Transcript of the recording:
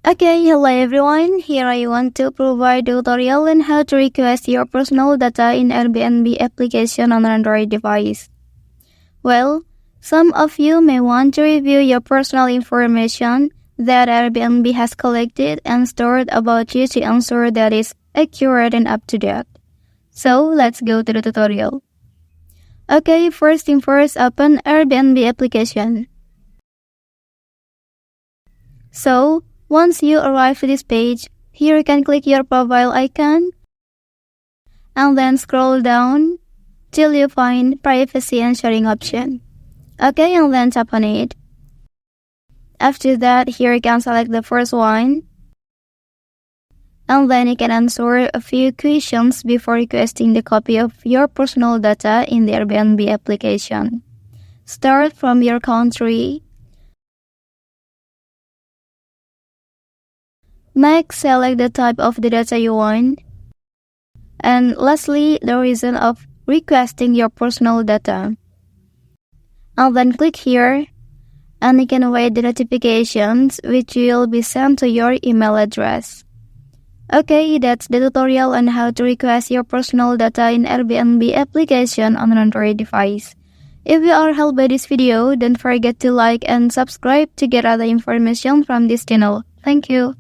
Okay, hello everyone. Here I want to provide a tutorial on how to request your personal data in Airbnb application on Android device. Well, some of you may want to review your personal information that Airbnb has collected and stored about you to ensure that it's accurate and up to date. So, let's go to the tutorial. Okay, first thing first, open Airbnb application. So, once you arrive to this page, here you can click your profile icon and then scroll down till you find privacy and sharing option. Okay, and then tap on it. After that, here you can select the first one. And then you can answer a few questions before requesting the copy of your personal data in the Airbnb application. Start from your country. Next, select the type of the data you want. And lastly, the reason of requesting your personal data. And then click here, and you can wait the notifications which will be sent to your email address. Okay, that's the tutorial on how to request your personal data in Airbnb application on an Android device. If you are helped by this video, don't forget to like and subscribe to get other information from this channel. Thank you.